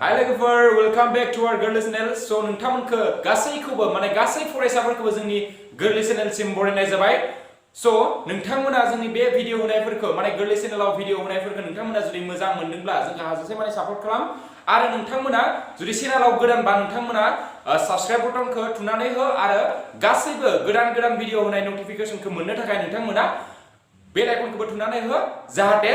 हाय लोगोफोर welcome back to our गोरलै चेनेल स' नोंथांमोनखौ गासैखौबो माने गासै फरायसाफोरखौबो जोंनि गोरलै चेनेलसिम बरायनाय जाबाय स' नोंथांमोना जोंनि बे भिडिअ होनायफोरखौ माने गोरलै चेनेलाव भिडिअ होनायफोरखौ नोंथांमोना जुदि मोजां मोनदोंब्ला जोंखौ हाजासे माने सापर्ट खालाम आरो नोंथांमोना जुदि चेनेलाव गोदानबा नोंथांमोना साबस्क्राइब बटनखौ थुनानै हो आरो गासैबो गोदान गोदान भिडिअ होनाय नटिफिकेशनखौ मोननो थाखाय नोंथांमोना बेल आइकनखौबो थुनानै हो जाहाथे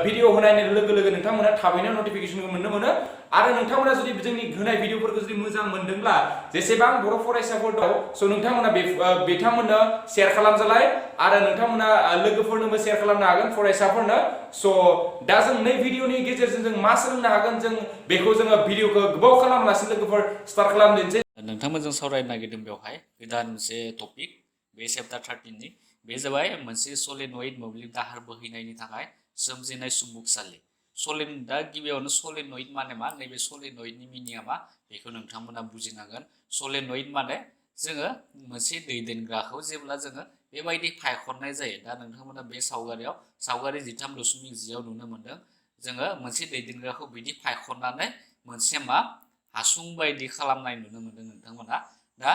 भिडिअ होनायनि लोगो लोगो नोंथांमोना थाबैनो नटिफिकेशनखौ मोननो मोनो आरो नोंथांमोना जुदि जोंनि होनाय भिडिअफोरखौ जुदि मोजां मोनदोंब्ला जेसेबां बर' फरायसाफोर दं स' नोंथांमोना बिथांमोननो शेयार खालामजालाय आरो नोंथांमोना लोगोफोरनोबो शेयार खालामनो हागोन फरायसाफोरनो स' दा जों नै भिडिअनि गेजेरजों जों मा सोलोंनो हागोन जों बेखौ जोङो भिडिअखौ गोबाव खालामालासिनो लोगोफोर स्टार्ट खालामदिनोसै नोंथांमोनजों सावरायनो नागिरदों बेवहाय गोदान मोनसे टपिक बे चेप्टार 13नि बे जाबाय मोनसे सलिनइड मोब्लिब दाहार बोहैनायनि थाखाय सोमजिनाय चुम्बकसालि दा गिबियावनो सलिनइड माने मा नैबे सलिनइडनि मिनिङा मा बेखौ नोंथांमोना बुजिनांगोन सलिनइड माने जोङो मोनसे दैदेनग्राखौ जेब्ला जोङो बेबायदि फायखननाय जायो दा नोंथांमोना बे सावगारि 13.0 आव नुनो मोनदों जोङो मोनसे दैदेनग्राखौ बिदि फायखननानै मोनसे मा हासुं बायदि खालामनाय नुनो मोनदों नोंथांमोना दा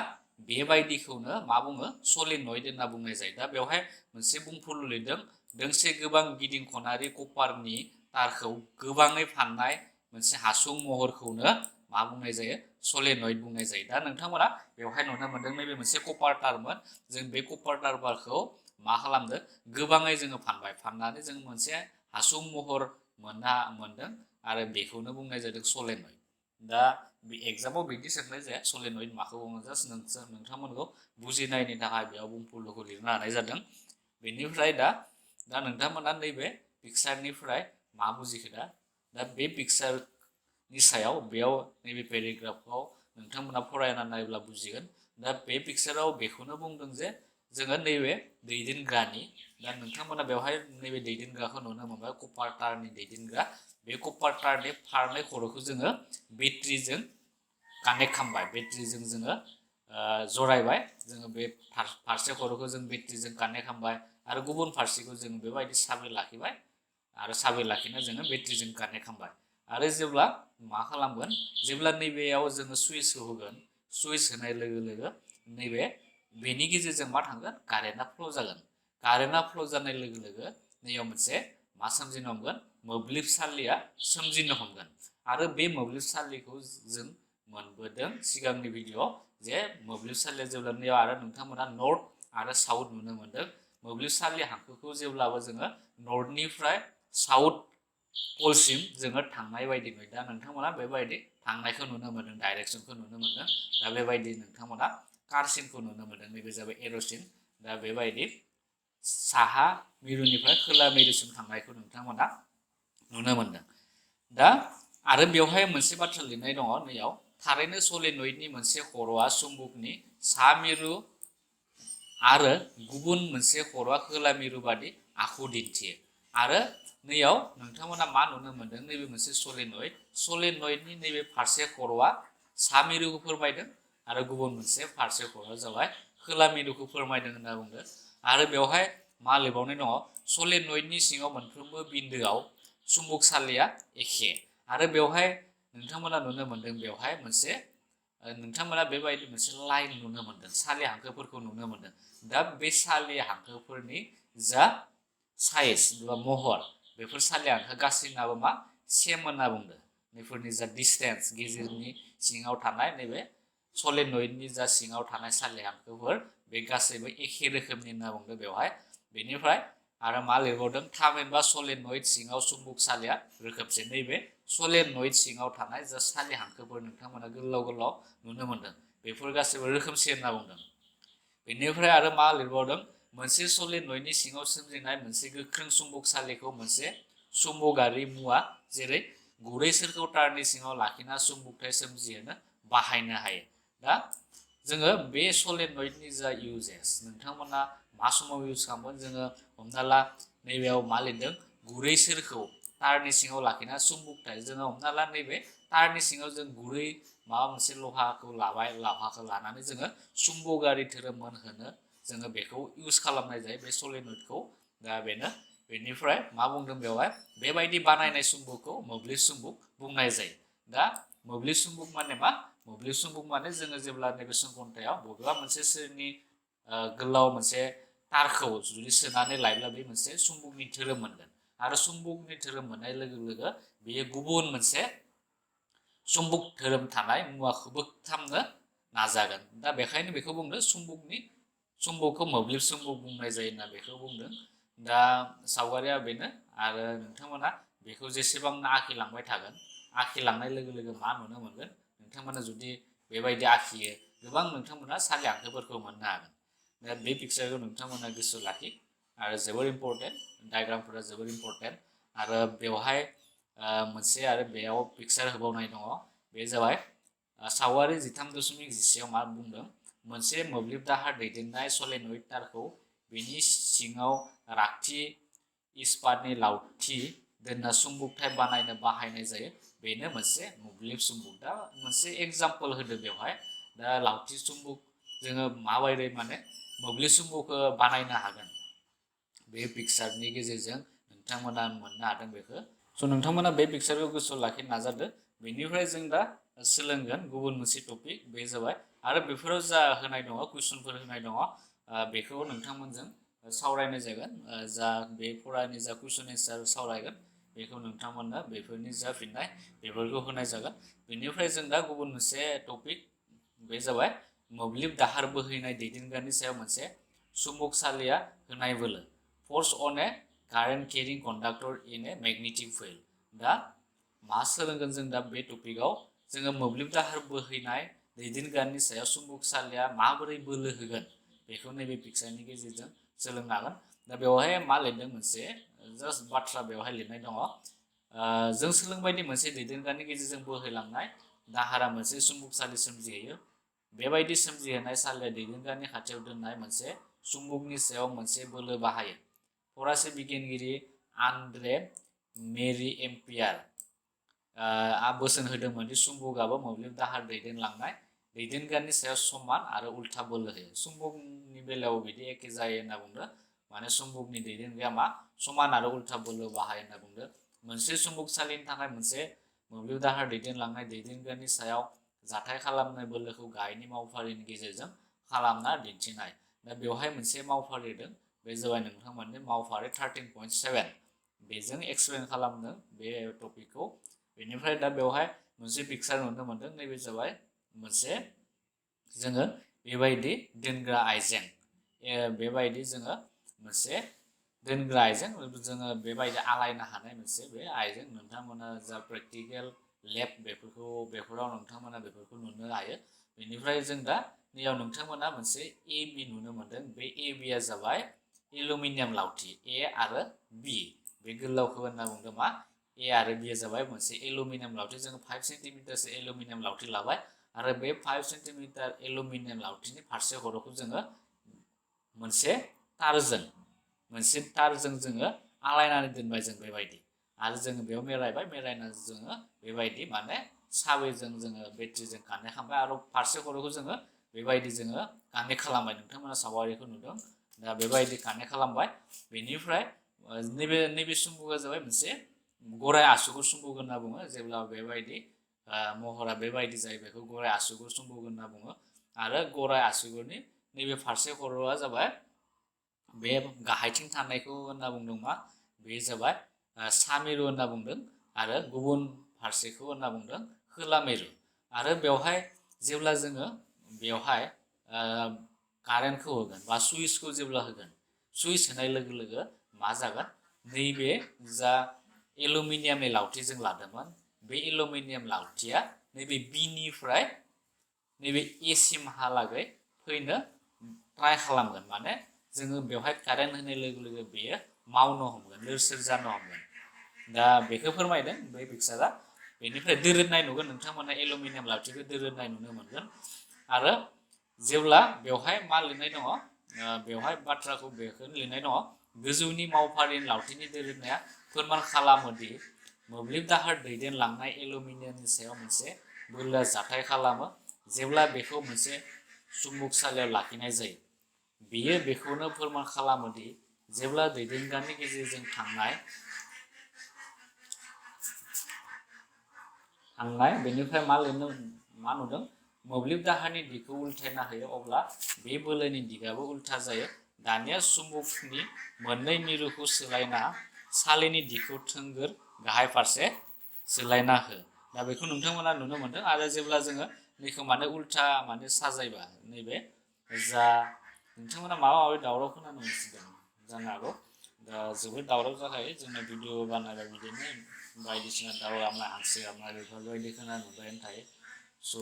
बेबायदिखौनो मा बुङो सलिनइड होनना बुंनाय जायो दा बेवहाय मोनसे बुंफुरलु लिरदों दोंसे गोबां गिदिं खनारि कपारनि तारखौ गोबाङै फाननाय मोनसे हासुं महरखौनो मा बुंनाय जायो सलिनइड बुंनाय जायो दा नोंथांमोना बेवहाय नुनो मोनदों नैबे मोनसे कपार तारमोन जों बे कपार तारखौ मा खालामदों गोबाङै जोङो फाननानै जों मोनसे हासुं महर मोनदों आरो बेखौनो बुंनाय जादों सलिनइड दा बे एग्जामाव बिदि सोंनाय जाया सलिनइड माखौ बुङो जास्ट नोंथांमोनखौ बुजिनायनि थाखाय बेयाव बुंफुरलुखौ लिरनो हानाय जादों बेनिफ्राय दा नोंथांमोना नैबे पिक्सारनिफ्राय मा बुजिखो दा बे पिक्सारनि सायाव बेयाव नैबे पेराग्राफआव नोंथांमोना फरायना नायोब्ला बुजिगोन दा बे पिक्साराव बेखौनो बुंदों जे जोङो नैबे दैदेनग्रानि दा नोंथांमोना बेवहाय नैबे दैदेनग्राखौ नुनो मोनबाय कपार तारनि दैदेनग्रा बे कपार तारनि फारनै खर'खौ जोङो बेट्रिजों कानेक्ट खालामबाय बेट्रिजों जोङो जरायबाय जोङो बे फारसे खर'खौ जों बेट्रिजों कानेक्ट खालामबाय आरो गुबुन फारसेखौ जों बेबायदि साबि लाखिबाय आरो साबि लाखिना जोङो बेट्रिजों कानेक्ट खालामबाय आरो जेब्ला मा खालामगोन जेब्ला नैबेयाव जोङो सुइचखौ होगोन सुइच होनाय लोगो लोगो नैबे बेनि गेजेरजों मा थांगोन कारेन्टआ फ्ल' जागोन कारेन्टआ फ्ल' जानाय लोगो लोगो नैयाव मोनसे मा सोमजिनो हमगोन मोब्लिबसालिया सोमजिनो हमगोन आरो बे मोब्लिबसालिखौ जों मोनबोदों सिगांनि भिडिअ जे मोब्लिबसालिया जेब्ला नैयाव आरो नोंथांमोना नर्थ आरो साउथ नुनो मोनदों मोब्लिबसालि हांखोखौ जेब्लाबो जोङो नर्थनिफ्राय साउथ पलसिम जोङो थांनाय बायदि नुयो दा नोंथांमोना बेबायदि थांनायखौ नुनो मोनदों डाइरेक्सनखौ नुनो मोनदों दा बेबायदि नोंथांमोना कारसिनखौ नुनो मोनदों नैबे जाबाय एर'सिन दा बेबायदि साहा मिरुनिफ्राय खोला मिरुसिम थांनायखौ नोंथांमोना नुनो मोनदों दा आरो बेवहाय मोनसे बाथ्रा लिरनाय दङ नैयाव थारैनो सलिनइडनि मोनसे खर'आ चुम्बकनि सा मिरु आरो गुबुन मोनसे खर'आ खोला मिरु बादि आखु दिन्थियो आरो नैयाव नोंथांमोना मा नुनो मोनदों नैबे मोनसे सलिनइडनि नैबे फारसे खर'आ सा मिरुखौ फोरमायदों आरो गुबुन मोनसे फारसे खर'आ जाबाय खोला मिरुखौ फोरमायदों होनना बुंदों आरो बेवहाय मा लिरबावनाय दङ सलिनइडनि सिङाव मोनफ्रोमबो बिन्दोआव चुम्बकसालिया एखे आरो बेवहाय नोंथांमोना नुनो मोनदों बेवहाय मोनसे नोंथांमोना बेबायदि मोनसे लाइन नुनो मोनदों सालि हांखोफोरखौ नुनो मोनदों दा बे सालि हांखोफोरनि जा साइज बा महर बेफोर सालि हांखो गासैनाबो मा सेम होनना बुंदों बेफोरनि जा डिसटेन्स गेजेरनि सिङाव थानाय नैबे सलिनइडनि जा सिङाव थानाय सालि हांखोफोर बे गासैबो एखे रोखोमनि होनना बुंदों बेवहाय बेनिफ्राय आरो मा लिरबावदों थामहिनबा सलिनइड सिङाव चुम्बकसालिया रोखोमसे नैबे सलिनइड सिङाव थानाय जा सालि हांखोफोर नोंथांमोना गोलाव गोलाव नुनो मोनदों बेफोर गासैबो रोखोमसे होनना बुंदों बेनिफ्राय आरो मा लिरबावदों मोनसे सलिनइडनि सिङाव सोमजिनाय मोनसे गोख्रों चुम्बकसालिखौ मोनसे चुम्बकारि मुवा जेरै गुरै सोरखौ तारनि सिङाव लाखिना चुम्बकथाय सोमजिहोनो बाहायनो हायो दा जोङो बे सलिनइडनि जा इउजेस नोंथांमोना मा समाव इउज खालामगोन जोङो हमना ला नैबेयाव मा लिरदों गुरै सोरखौ तारनि सिङाव लाखिना चुम्बकथाय जोङो हमना ला नैबे तारनि सिङाव जों गुरै माबा मोनसे लहाखौ लानानै जोङो चुम्बकारि धोरोम मोनहोनो जोङो बेखौ इउज खालामनाय जायो बे सलिनइडखौ दा बेनिफ्राय मा बुंदों बेवहाय बेबायदि बानायनाय चुम्बकखौ मोब्लिब चुम्बक बुंनाय जायो दा मोब्लिब सुम्बुक माने मा मोब्लिब सुम्बुक माने जोङो जेब्ला नैबे घन्टायाव बबेबा मोनसे सोरनि गोलाव मोनसे तारखौ जुदि सोनानै लायोब्ला बे मोनसे सुम्बुकनि धोरोम मोनगोन आरो सुम्बुकनि धोरोम मोननाय लोगो लोगो बेयो गुबुन मोनसे सुम्बुक धोरोम थानाय मुवाखौ बोगथाबनो नाजागोन दा बेखायनो बेखौ बुंदों सुम्बुकखौ मोब्लिब सुम्बुक बुंनाय जायो होनना बेखौ बुंदों दा सावगारिया बेनो आरो नोंथांमोना बेखौ जेसेबांनो आखिलांबाय थागोन आखिलांनाय लोगो लोगो मा नुनो मोनगोन नोंथांमोना जुदि बेबायदि आखियो गोबां नोंथांमोना सारि हांखोफोरखौ मोननो हागोन दा बे पिक्सारखौ नोंथांमोना गोसोआव लाखि आरो जोबोर इम्परटेन्ट डायग्रामफोरा जोबोर इम्परटेन्ट आरो बेवहाय मोनसे आरो बेयाव पिक्सार होबावनाय दङ बे जाबाय सावगारि 13.10 मा बुंदों मोनसे मोब्लिब दाहार दैदेननाय सलेनइड तारखौ बेनि सिङाव राखथि इस्पातनि लावथि दोनना सुम्बुकथाय बानायनो बाहायनाय जायो बेनो मोनसे मोब्लिब सुम्बुक दा मोनसे एग्जाम्पल होदो बेवहाय दा लावथि सुम्बुक जोङो माबायदि माने मोब्लिब सुम्बुकखौ बानायनो हागोन बे पिक्सारनि गेजेरजों नोंथांमोना मोननो हादों बेखौ स' नोंथांमोना बे पिक्सारखौ गोसोआव लाखिनो नाजादो बेनिफ्राय जों दा सोलोंगोन गुबुन मोनसे टपिक बे जाबाय आरो बेफोराव जा होनाय दङ कुइसनफोर होनाय दङ बेखौ नोंथांमोनजों सावरायनाय जागोन जा बे फरानि जा कुइसन एन्सार सावरायगोन बेखौ नोंथांमोननो बेफोरनि जा फिननाय बेफोरखौ होनाय जागोन बेनिफ्राय जों दा गुबुन मोनसे टपिक बे जाबाय मोब्लिब दाहार बोहैनाय दैदेनग्रानि सायाव मोनसे सुम्बकसालिया होनाय बोलो force on a current carrying conductor in a magnetic field दा मा सोलोंगोन जों दा बे टपिकआव जोङो मोब्लिब दाहार बोहैनाय दैदेनग्रानि सायाव सुम्बकसालिया माबोरै बोलो होगोन बेखौ नैबे पिक्सारनि गेजेरजों सोलोंनो हागोन दा बेवहाय मा लिरदों मोनसे जास्ट बाथ्रा बेवहाय लिरनाय दङ जों सोलोंबायदि मोनसे दैदेनग्रानि गेजेरजों बोहैलांनाय दाहारा मोनसे सुम्बकसालि सोमजिहोयो बेबायदि सोमजिहोनाय सालिया दैदेनग्रानि खाथियाव दोननाय मोनसे सुम्बुकनि सायाव मोनसे बोलो बाहायो फरायसा बिगियानगिरि आन्द्रे मेरि एम्पियार बोसोन होदोंमोन दि सुम्बुकआबो मोब्लिब दाहार दैदेनलांनाय दैदेनग्रानि सायाव समान आरो उल्था बोलो होयो सुम्बुकनि बेलायाव बिदि एखे जायो होनना बुंदों माने सुम्बुकनि दैदेनग्राया मा समान आरो उल्था बोलो बाहायो होनना बुंदों मोनसे सुम्बुकसालिनि थाखाय मोनसे मोब्लिब दाहार दैदेनलांनाय दैदेनग्रानि सायाव जाथाय खालामनाय बोलोखौ गाहायनि मावफारिनि गेजेरजों खालामना दिन्थिनाय दा बेवहाय मोनसे मावफारि दं बे जाबाय नोंथांमोननि मावफारि 13.7 बेजों एक्सप्लेन खालामदों बे टपिकखौ बेनिफ्राय दा बेवहाय मोनसे पिक्सार नुनो मोनदों नैबे जाबाय मोनसे जोङो बेबायदि दोनग्रा आइजें बेबायदि जोङो मोनसे दोनग्रा आइजें जोङो बेबायदि आलायनो हानाय मोनसे बे आइजें नोंथांमोना जा प्रेक्टिकेल लेब बेफोराव नोंथांमोना बेफोरखौ नुनो हायो बेनिफ्राय जों दा नैयाव नोंथांमोना मोनसे AB नुनो मोनदों बे ABआ जाबाय एलुमिनियाम लावथि ए आरो बि बे गोलावखौ होनना बुंदों मा ए आरो बिआ जाबाय मोनसे एलुमिनियाम लावथि जोङो 5 सेन्टिमिटारसो एलुमिनियाम लावथि लाबाय आरो बे 5 सेन्टिमिटार एलुमिनियाम लावथिनि फारसे खर'खौ जोङो मोनसे तारजों जोङो आलायनानै दोनबाय जों बेबायदि आरो जोङो बेयाव मेरायना जोङो बेबायदि माने साबैजों जोङो बेट्रिजों कानेक्ट खालामबाय आरो फारसे खर'खौ जोङो बेबायदि जोङो कानेक्ट खालामबाय नोंथांमोना सावगारिखौ नुदों दा बेबायदि कानेक्ट खालामबाय बेनिफ्राय नैबे सुम्बुकआ जाबाय मोनसे गराय आसुगुर सुम्बुक होनना बुङो जेब्ला बेबायदि महरा बेबायदि जायो बेखौ गराय आसुगुर सुम्बुक होनना बुङो आरो गराय आसुगुरनि नैबे फारसे खर'आ जाबाय बे गाहायथिं थानायखौ होनना बुंदों मा बे जाबाय सा मिरु होनना बुंदों आरो गुबुन फारसेखौ होनना बुंदों खोला मिरु आरो बेवहाय जेब्ला जोङो बेवहाय कारेन्टखौ होगोन बा सुइचखौ जेब्ला होगोन सुइच होनाय लोगो लोगो मा जागोन नैबे जा एलुमिनियामनि लावथि जों लादोंमोन बे एलुमिनियाम लावथिया नैबे बिनिफ्राय नैबे एसिमहालागै फैनो ट्राइ खालामगोन माने जोङो बेवहाय कारेन्ट होनाय लोगो लोगो बेयो मावनो हमगोन लोरसोर जानो हमगोन दा बेखौ फोरमायदों बे पिक्सारा बेनिफ्राय दोरोदनाय नुगोन नोंथांमोना एलुमिनियाम लावथिखौ दोरोदनाय नुनो मोनगोन आरो जेब्ला बेवहाय मा लिरनाय दङ बेवहाय बाथ्राखौ बेखौनो लिरनाय दङ गोजौनि मावफारिनि लावथिनि दोरोदनाया फोरमान खालामो दि मोब्लिब दाहार दैदेनलांनाय एलुमिनियामनि सायाव मोनसे बोलोआ जाथाय खालामो जेब्ला बेखौ मोनसे सुम्बकसालियाव लाखिनाय जायो बेयो बेखौनो फोरमान खालामो दि जेब्ला दैदेनग्रानि गेजेरजों थांनाय थांनाय बेनिफ्राय मा लिरनो मा नुदों मोब्लिब दाहारनि दिगखौ उल्थायना होयो अब्ला बे बोलोनि दिगाबो उल्था जायो। दानिया चुम्बकनि मोननै मिरुखौ सोलायना सालेनि दिगखौ थोंगोर गाहाय फारसे सोलायना हो। दा बेखौ नोंथांमोना नुनो मोनदों आरो जेब्ला जोङो बेखौ माने उल्था माने साजायबा नैबे जा नोंथांमोना माबा माबि दावराव खोनानो मोनसिगोन जानो हागौ। दा जोबोद दावराव जाखायो जोंना भिडिअ बानायबा बिदिनो बायदिसिना दाउ गाबनाय हांसो गाबनाय बेफोरबायदि खोनानो मोनबायानो थायो। स'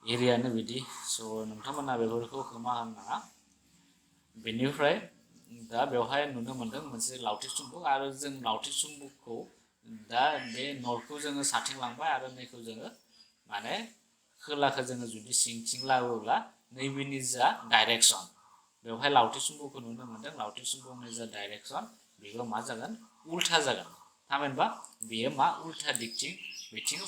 एरियानो बिदि स' नोंथांमोना बेफोरखौ खोमा होनो नाङा। बेनिफ्राय दा बेवहाय नुनो मोनदों मोनसे लावथि चुम्बक आरो जों लावथि चुम्बकखौ दा बे नर्थखौ जोङो साथिं लांबाय आरो नैखौ जोङो माने खोलाखौ जोङो जुदि सिंथिं लाबोब्ला नैबेनि जा डाइरेक्सन बेवहाय लावथि चुम्बकखौ नुनो मोनदों। लावथि चुम्बकनि जा डाइरेक्सन बेखौ मा जागोन उल्था जागोन। थामहिनबा बेयो मा उल्था दिगथिं बिथिं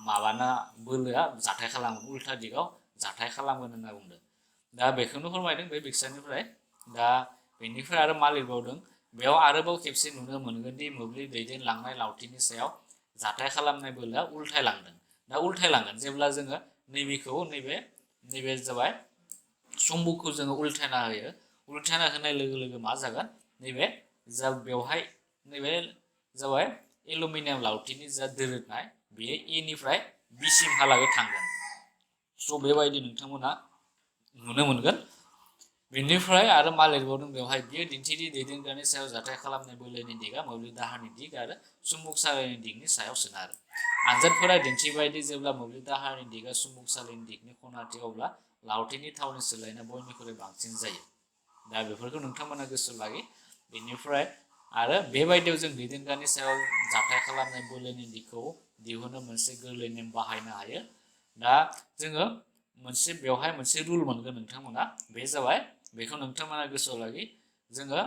माबाना बोलोआ जाथाय खालामगोन उल्था दिगाव जाथाय खालामगोन होनना बुंदों। दा बेखौनो फोरमायदों बे पिक्सारनिफ्राय। दा बेनिफ्राय आरो मा लिरबावदों बेयाव आरोबाव खेबसे नुनो मोनगोन दि मोब्लिब दैदेनलांनाय लावथिनि सायाव जाथाय खालामनाय बोलोआ उल्थायलांदों। दा उल्थायलांगोन जेब्ला जोङो नैबेखौ नैबे जाबाय चुम्बकखौ जोङो उल्थायना होयो। उल्थायना होनाय लोगो लोगो मा जागोन नैबे जा बेवहाय नैबे जाबाय एलुमिनियाम लावथिनि जा दोरोदनाय बेयो एनिफ्राय बिसिमहालागै थांगोन। स' बेबायदि नोंथांमोना नुनो मोनगोन। बेनिफ्राय आरो मा लिरबावदों बेवहाय बियो दिन्थिदि दैदेनग्रानि सायाव जाथाय खालामनाय बोलोनि दिगा मोब्लिब दाहारनि दिग आरो चुम्बकसालिनि दिगनि सायाव सोनारो। आनजादफोरा दिन्थिबायदि जेब्ला मोब्लिब दाहारनि दिगा चुम्बकसालिनि दिगनि खनाथि अब्ला लावथिनि थावनि सोलायनाया बयनिख्रुइ बांसिन जायो। दा बेफोरखौ नोंथांमोना गोसोआव लाखि। बेनिफ्राय आरो बेबायदियाव जों दैदेनग्रानि सायाव जाथाय खालामनाय बोलोनि दिगखौ दिहुनो मोनसे गोरलै नेम बाहायनो हायो। दा जोङो बेवहाय मोनसे रुल मोनगोन नोंथांमोना बे जाबाय बेखौ नोंथांमोना गोसोआव लाखि। जोङो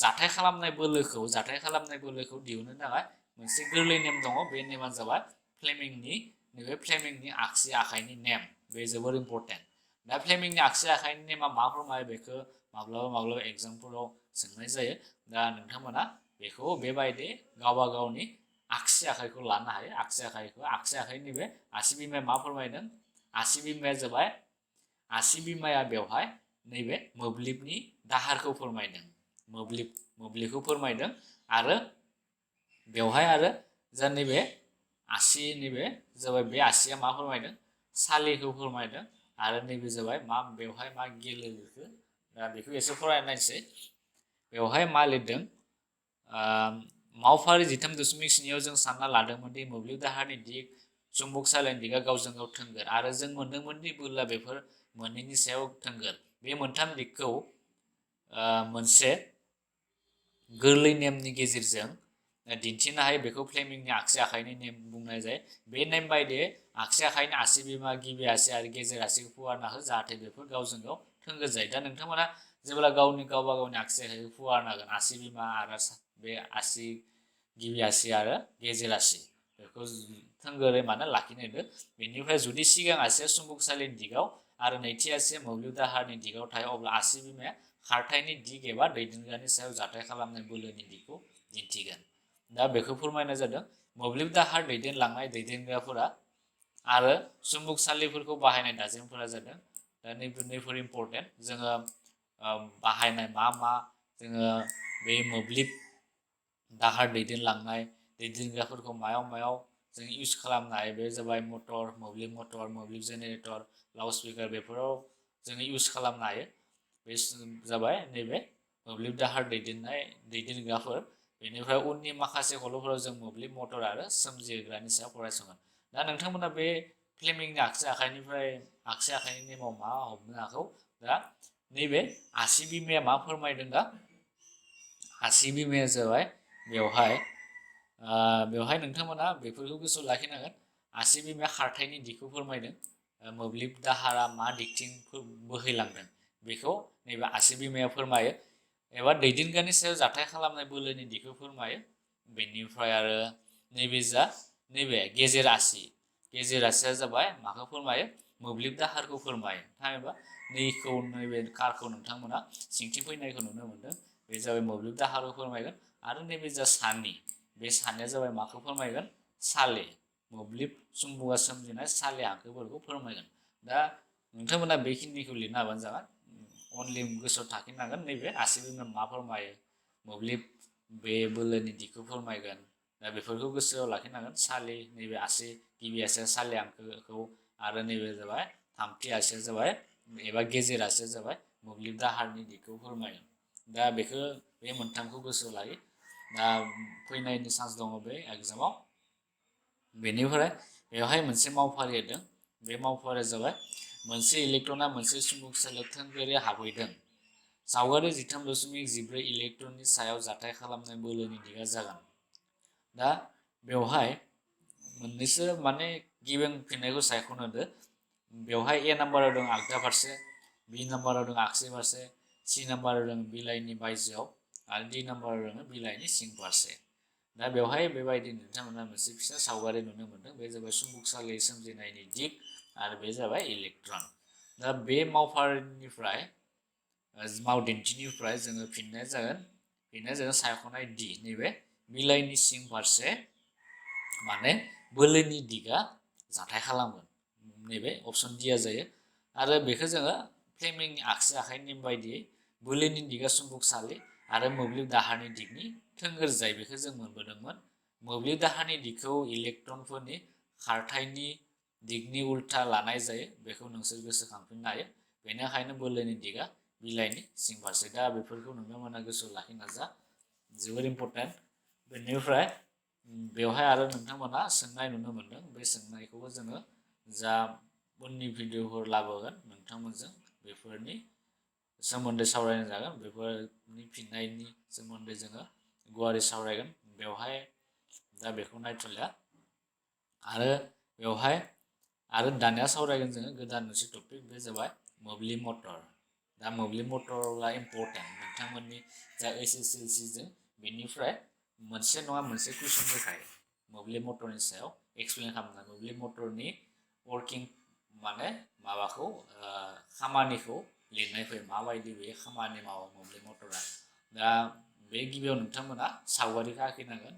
जाथाय खालामनाय बोलोखौ दिहुननो थाखाय मोनसे गोरलै नेम दङ। बे नेमानो जाबाय फ्लेमिंनि आगसि आखाइनि नेम। बे जोबोर इम्परटेन्ट। दा फ्लेमिंनि आगसि आखाइनि नेमा मा फोरमायो बेखौ माब्लाबा एगजामफोराव सोंनाय जायो। दा नोंथांमोना बेखौ बेबायदि गावबा गावनि आगसि आखाइखौ लानो हायो। आगसि आखाइनि बे आसि बिमाया मा फोरमायदों आसि बिमाया जाबाय आसि बिमाया बेवहाय नैबे मोब्लिबनि दाहारखौ फोरमायदों। मोब्लिबखौ फोरमायदों आरो बेवहाय आरो जा नैबे जाबाय बे आसिया मा फोरमायदों सालिखौ फोरमायदों आरो नैबे जाबाय बेवहाय मा गेलेखो दा बेखौ एसे फरायना नायसै। बेवहाय मा लिरदों मावफारि 13.9 जों सानना लादोंमोन दि मोब्लिब दाहारनि दिग चुम्बकसालिनि दिगा गावजों गाव थोंगोर आरो जों मोनदोंमोन दि बोलोआ बेफोर मोननैनि सायाव थोंगोर। बे मोनथाम दिगखौ मोनसे गोरलै नेमनि गेजेरजों दिन्थिनो हायो। बेखौ फ्लेमिंनि आगसि आखाइनि नेम बुंनाय जायो। बे नेम बायदियै आगसि आखाइनि आसि बिमा गिबि आसि आरो गेजेर आसिखौ फुवारना हो जाहाथे बेफोर गावजों गाव थोंगोर जायो। दा नोंथांमोना जेब्ला गावबा गावनि आगसि आखाइखौ फुवारना होगोन आसि बिमा आरो बे आसि गिबि आसि आरो गेजेर आसि बेखौ थोंगोरै माने लाखिनो होदो। बेनिफ्राय जुदि सिगां आसिया चुम्बकसालिनि दिगाव आरो नैथि आसिया मोब्लिब दाहारनि दिगाव थायो अब्ला आसि बिमाया खारथायनि दिग एबा दैदेनग्रानि सायाव जाथाय खालामनाय बोलोनि दिगखौ दिन्थिगोन। दा बेखौ फोरमायनाय जादों मोब्लिब दाहार दैदेनलांनाय दैदेनग्राफोरा आरो चुम्बकसालिफोरखौ बाहायनाय दाजेमफोरा जादों दा नैफोर इम्परटेन्ट। जोङो बाहायनाय मा जोङो बे मोब्लिब दाहार दैदेनलांनाय दैदेनग्राफोरखौ मायाव जों इउस खालामनो हायो बे जाबाय मोब्लिब मटर मोब्लिब जेनेरेटर लाउड स्पिकार बेफोराव जोङो इउस खालामनो हायो। बे जाबाय नैबे मोब्लिब दाहार दैदेनग्राफोर। बेनिफ्राय उननि माखासे खलबफोराव जों मोब्लिब मटर आरो सोमजिहोग्रानि सायाव फरायसंगोन। दा नोंथांमोना बे फ्लेमिंनि आगसि आखाइनि नेमाव मा हमनो हागौ। दा नैबे आसि बिमाया मा फोरमायदों दा आसि बिमाया जाबाय बेवहाय नोंथांमोना बेफोरखौ गोसोआव लाखिनांगोन। आसि बिमाया खारथायनि दिगखौ फोरमायदों। मोब्लिब दाहारा मा दिगथिं बोहैलांदों बेखौ नैबे आसि बिमाया फोरमायो एबा दैदेनग्रानि सायाव जाथाय खालामनाय बोलोनि दिगखौ फोरमायो। बेनिफ्राय आरो नैबे गेजेर आसिया जाबाय माखौ फोरमायो मोब्लिब दाहारखौ फोरमायो। थामहिनबा नैबे कारखौ नोंथांमोना सिंथिं फैनायखौ नुनो मोनदों। बे जाबाय मोब्लिब दाहारखौ फोरमायगोन आरो नैबे जा बे सानिया जाबाय माखौ फोरमायगोन साले मोब्लिब सुम्बुआ सोमजिनाय साले हांखोफोरखौ फोरमायगोन। दा नोंथांमोना बेखिनिखौ लिरनो हाबानो जागोन। अनलि गोसोआव थाखिनांगोन नैबे आसि बिमाया मा फोरमायो, मोब्लिब बे बोलोनि दिगखौ फोरमायगोन। दा बेफोरखौ गोसोआव लाखिनांगोन। साले नैबे आसि गिबि आसिया साले हांखोखौ आरो नैबे जाबाय थामथि आसिया जाबाय एबा गेजेर आसिया जाबाय मोब्लिब दाहारनि दिगखौ फोरमायगोन। दा बेखौ बे मोनथामखौ गोसोआव लायो। दा फैनायनि चान्स दङ बे एग्जामाव। बेनिफ्राय बेवहाय मोनसे मावफारि होदों। बे मावफारिया जाबाय मोनसे इलेक्ट्रना मोनसे सुमुकसालियाव थोंगोरै हाबहैदों। सावगारि 13.14 इलेक्ट्रननि सायाव जाथाय खालामनाय बोलोनि दिगा जागोन। दा बेवहाय मोननैसो माने गिबें फिननायखौ सायख'नो होदो। बेवहाय ए नाम्बाराव दं आगदा फारसे, बि नाम्बाराव दं आगसि फारसे, सि नाम्बाराव दं बिलाइनि बायजोआव आरो डि नाम्बाराव दं बिलाइनि सिं फारसे। दा बेवहाय बेबायदि नोंथांमोना मोनसे फिसा सावगारि नुनो मोनदों। बे जाबाय सुमुकसालि सोमजिनायनि दिग आरो बे जाबाय इलेक्ट्रन। दा बे मावफारिनिफ्राय मावदिन्थिनिफ्राय जोङो फिननाया जागोन सायख'नाय डि नैबे बिलाइनि सिं फारसे माने बोलोनि दिगा जाथाय खालामगोन। नैबे अपसन डिया जायो। आरो बेखौ जोङो फ्लेमिंनि आगसि आखाइ नेम बायदियै बोलोनि दिगा सुम्बुकसालि आरो मोब्लिब दाहारनि दिगनि थोंगोर जाय बेखौ जों मोनबोदोंमोन। मोब्लिब दाहारनि दिगखौ इलेक्ट्रनफोरनि खारथायनि दिगनि उल्था लानाय जायो। बेखौ नोंसोर गोसोखांफिननो हायो। बेनिखायनो बोलोनि दिगा बिलाइनि सिं फारसे। दा बेफोरखौ नोंथांमोना गोसोआव लाखिनो नाजा, जोबोर इम्परटेन्ट। बेनिफ्राय बेवहाय आरो नोंथांमोना सोंनाय नुनो मोनदों। बे सोंनायखौबो जोङो जा उननि भिडिअफोर लाबोगोन नोंथांमोनजों बेफोरनि सोमोन्दै सावरायनाय जागोन। बेफोरनि फिननायनि सोमोन्दै जोङो गुवारै सावरायगोन। बेवहाय दा बेखौ नायथ'लिया। आरो बेवहाय आरो दानिया सावरायगोन जोङो गोदान मोनसे टपिक। बे जाबाय मोब्लिब मटर। दा मोब्लिब मटरा इम्परटेन्ट। नोंथांमोननि जा SSLC जों बेनिफ्राय मोनसे नङा मोनसे कुइसन फैखायो मोब्लिब मटरनि सायाव एक्सप्लेन खालामनाय। मोब्लिब मटरनि वर्किं माने माबाखौ खामानिखौ लिरनाय फैयो। माबायदि बे खामानि मावो मोब्लिब मटरा। दा बे गिबियाव नोंथांमोना सावगारिखौ आखिनांगोन।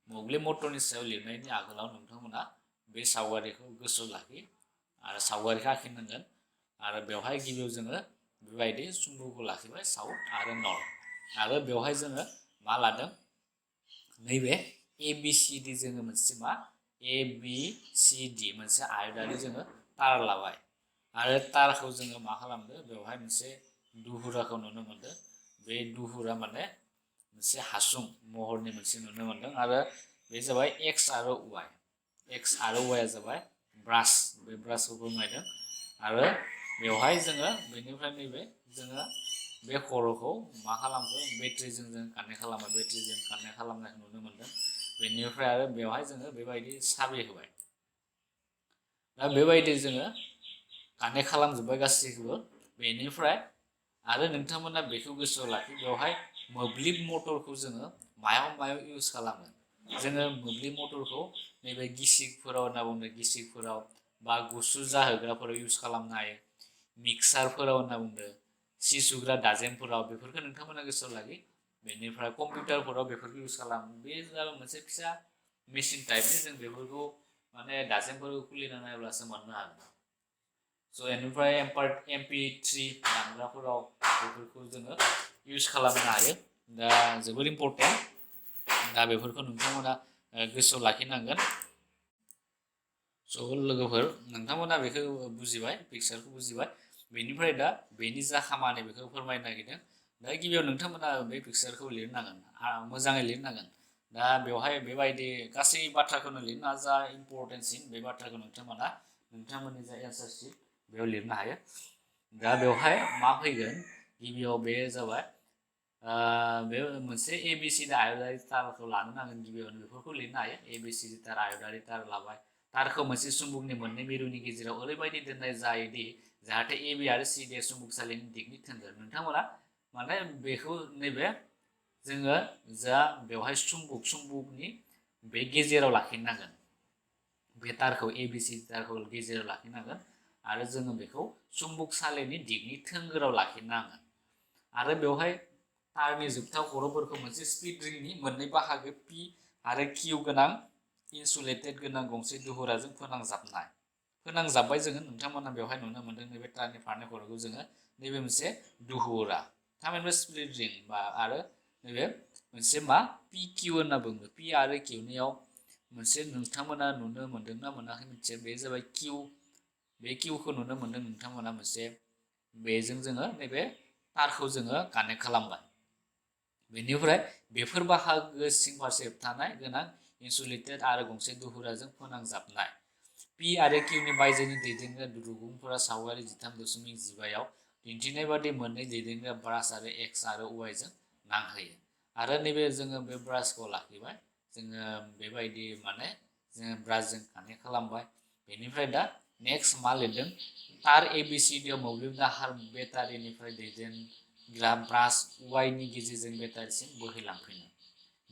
मोब्लिब मटरनि सायाव लिरनायनि आगोलाव नोंथांमोना बे सावगारिखौ गोसोआव लाखि आरो सावगारिखौ आखिनांगोन। आरो बेवहाय गिबियाव जोङो बेबायदि सुम्बुखौ लाखिबाय साउथ आरो नर्थ। आरो बेवहाय जोङो मा लादों नैबे ABCD जोङो मोनसे मा ABCD मोनसे आयदानि जोङो तार लाबाय। आरो तारखौ जोङो मा खालामदो बेवहाय मोनसे दुहुराखौ नुनो मोनदों। बे दुहुरा माने मोनसे हासुं महरनि मोनसे नुनो मोनदों। आरो बे जाबाय X आरो Y। X आरो Y जाबाय ब्रास। बे ब्रासखौ फोरमायदों। आरो बेवहाय जोङो बेनिफ्राय नैबे जोङो बे खर'खौ मा खालामखो बेट्रिजों जों कानेक्ट खालामो। बेट्रिजों कानेक्ट खालामनायखौ नुनो मोनदों। बेनिफ्राय आरो बेवहाय जोङो बेबायदि साबि होबाय। दा बेबायदि जोङो कानेक्ट खालामजोब्बाय गासैखौबो। बेनिफ्राय आरो नोंथांमोना बेखौ गोसोआव लाखि बेवहाय मोब्लिब मटरखौ जोङो मायाव इउस खालामो। जोङो मोब्लिब मटरखौ नैबे गिसिबफोराव होनना बुंदों। गिसिबफोराव बा गुसु जाहोग्राफोराव इउस खालामनो हायो। मिक्सारफोराव होनना बुंदों। सि सुग्रा दाजेमफोराव बेफोरखौ नोंथांमोना गोसोआव लाखि। बेनिफ्राय कम्पिउटारफोराव बेफोरखौ इउस खालामो। बे जाबाय मोनसे फिसा मेचिन टाइपनि जों बेफोरखौ माने दाजेमफोरखौ खुलिना नायब्लासो मोननो हागोन। स' बेनिफ्राय MP3 दामग्राफोराव बेफोरखौ जोङो इउस खालामनो हायो। दा जोबोर इम्परटेन्ट। दा बेफोरखौ नोंथांमोना गोसोआव लाखिनांगोन। स' लोगोफोर नोंथांमोना बेखौ बुजिबाय, पिक्सारखौ बुजिबाय। बेनिफ्राय दा बेनि जा खामानि बेखौ फोरमायनो नागिरदों। दा गिबियाव नोंथांमोना बे पिक्सारखौ लिरनांगोन, मोजाङै लिरनांगोन। दा बेवहाय बेबायदि गासै बाथ्राखौनो लिरनो जा इम्परटेन्टसिन बे बाथ्राखौ नोंथांमोना नोंथांमोननि जा एन्सार शीट बेयाव लिरनो हायो। दा बेवहाय मा फैगोन गिबियाव बे जाबाय बे मोनसे ABCD आयदारि तारखौ लानो नांगोन। गिबियावनो बेफोरखौ लिरनो हायो। ABCD तार आयदारि तार लाबाय। तारखौ मोनसे सुम्बुकनि मोननै मिरुनि गेजेराव ओरैबायदि दोननाय जायोदि जाहाथे AB आरो CD सुम्बुकसालिनि दिगनि थोंगोर। नोंथांमोना माने बेखौ नैबे जोङो जा बेवहाय सुम्बुकनि बे गेजेराव लाखिनांगोन। बे तारखौ ABCD तारखौ गेजेराव लाखिनांगोन। आरो जोङो बेखौ सुम्बुकसालिनि दिगनि थोंगोराव लाखिनांगोन। आरो बेवहाय तारनि जोबथा खर'फोरखौ मोनसे स्पिड रिंनि मोननै बाहागो P आरो किउ गोनां इन्सुलेटेड गोनां गंसे दुहुराजों फोनांजाबनाय। फोनांजाबबाय जोङो नोंथांमोना बेवहाय नुनो मोनदों नैबे तारनि फारनै खर'खौ जोङो नैबे मोनसे दुहुरा थामहिनबा स्प्लिट रिं बा आरो नैबे मोनसे मा पि किउ होनना बुङो। पि आरो किउनियाव मोनसे नोंथांमोना नुनो मोनदोंना मोनाखै मिथिया बे जाबाय किउ। बे किउखौ नुनो मोनदों नोंथांमोना मोनसे बेजों जोङो नैबे तारखौ जोङो कानेक्ट खालामबाय। बेनिफ्राय बेफोर बाहागो सिं फारसे थानाय गोनां इन्सुलेटेड आरो गंसे दुहुराजों फोनांजाबनाय। पि आरो किउनि बायजोनि दैदेनग्रा रुगुंफोरा सावगारि 13.15 आव दिन्थिनाय बादि मोननै दैदेनग्रा ब्रास आरो एक्स आरो वाइजों नांहोयो। आरो नैबे जोङो बे ब्रासखौ लाखिबाय जोङो बेबायदि माने जोङो ब्रासजों कानेक्ट खालामबाय। बेनिफ्राय दा नेक्स्ट मा लिरदों तार एबिसिडिआव मोब्लिब दाहार बेटारिनिफ्राय दैदेनग्रा ब्रास वाइनि गेजेरजों बेटारिसिम बोहैलांफिनो।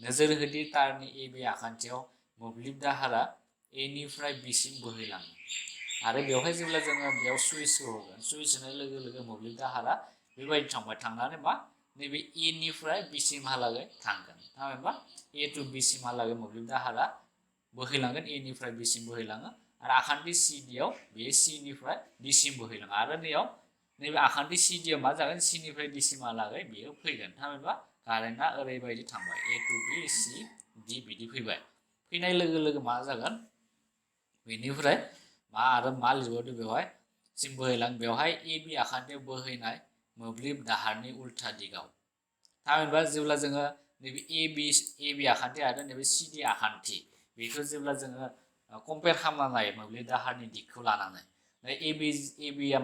नोजोर होदि तारनि एबि आखान्थियाव मोब्लिब दाहारा एनिफ्राय बिसिम बोहैलाङो आरो बेवहाय जेब्ला जोङो बेयाव सुइचखौ होगोन सुइच होनाय लोगो लोगो मोब्लिब दाहारा बेबायदि थांबाय थांनानै मा नैबे एनिफ्राय बिसिमहालागै थांगोन थामहिनबा ए टु बिसिमहालागै मोब्लिब दाहारा बोहैलांगोन एनिफ्राय बिसिम बोहैलाङो आरो आखान्थि सिडिआव बेयो सिनिफ्राय डिसिम बोहैलाङो आरो नैबे आखान्थि सिडिआव मा जागोन सिनिफ्राय डिसिमहालागै बेयो फैगोन थामहिनबा कारेन्टआ ओरैबायदि थांबाय ए टु बि सि डि बिदि फैबाय। फैनाय लोगो लोगो मा जागोन बेनिफ्राय मा लिरबावदो बेवहाय सिम बोहैलां बेवहाय ए बि आखान्थियाव बोहैनाय मोब्लिब दाहारनि उल्था दिगाव। थामहिनबा जेब्ला जोङो नैबे ए बि आखान्थि आरो नैबे सि डि आखान्थि बेखौ जेब्ला जोङो कम्पेयार खालामना नायो मोब्लिब दाहारनि दिगखौ लानानै ए बिया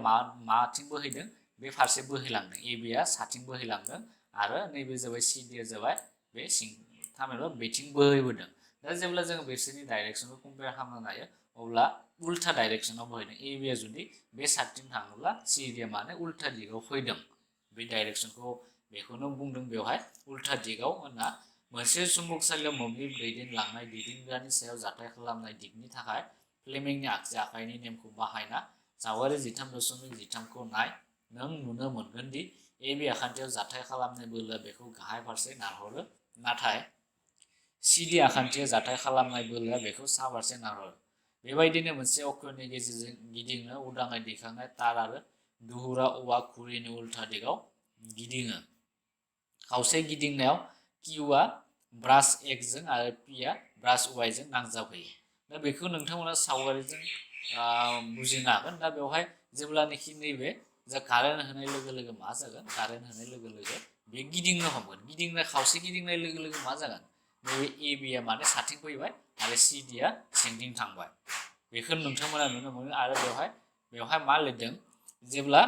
माथिं बोहैदों बे फारसे बोहैलांदों ए बिया साथिं बोहैलांदों आरो नैबे जाबाय सि डिआ जाबाय बे सिं थामहिनबा बेथिं बोहैबोदों। दा जेब्ला जोङो बिसोरनि डाइरेक्सनखौ कम्पेयार खालामना नायो अब्ला उल्था डाइरेक्सनाव बोहैदों ए बिया जुदि बे साइडथिं थाङोब्ला सि डिआ माने उल्था दिगाव फैदों। बे डाइरेक्सनखौ बेखौनो बुंदों बेवहाय उल्था दिगाव होनना मोनसे चुम्बकसालियाव मोब्लिब दैदेनलांनाय दैदेनग्रानि सायाव जाथाय खालामनाय दिगनि थाखाय फ्लेमिंनि आगसि आखाइनि नेमखौ बाहायना सावगारि 13.13 खौ नाय नों नुनो मोनगोन दि ए बि आखान्थियाव जाथाय खालामनाय बोलोआ बेखौ गाहाय फारसे नारहरो नाथाय सि डि आखान्थियाव जाथाय खालामनाय बोलोआ बेखौ सा फारसे नारहरो। बेबायदिनो मोनसे अक्षनि गेजेरजों गिदिंनो उदाङै दैखांनाय तार आरो दुहुरा औवा खुरैनि उल्था दिगाव गिदिङो। खावसे गिदिंनायाव किउआ ब्रास एक्सजों आरो पिआ ब्रास वाइजों नांजाबहैयो। दा बेखौ नोंथांमोना सावगारिजों बुजिनो हागोन। दा बेवहाय जेब्लानोखि नैबे जा कारेन्ट होनाय लोगो लोगो मा जागोन कारेन्ट होनाय लोगो लोगो बे गिदिंनो हमगोन गिदिंनाय खावसे गिदिंनाय लोगो लोगो मा जागोन नैबे ए बिया माने साथिं फैबाय आरो सि डिआ सिंथिं थांबाय। बेखौ नोंथांमोना नुनो मोनो आरो बेवहाय मा लिरदों जेब्ला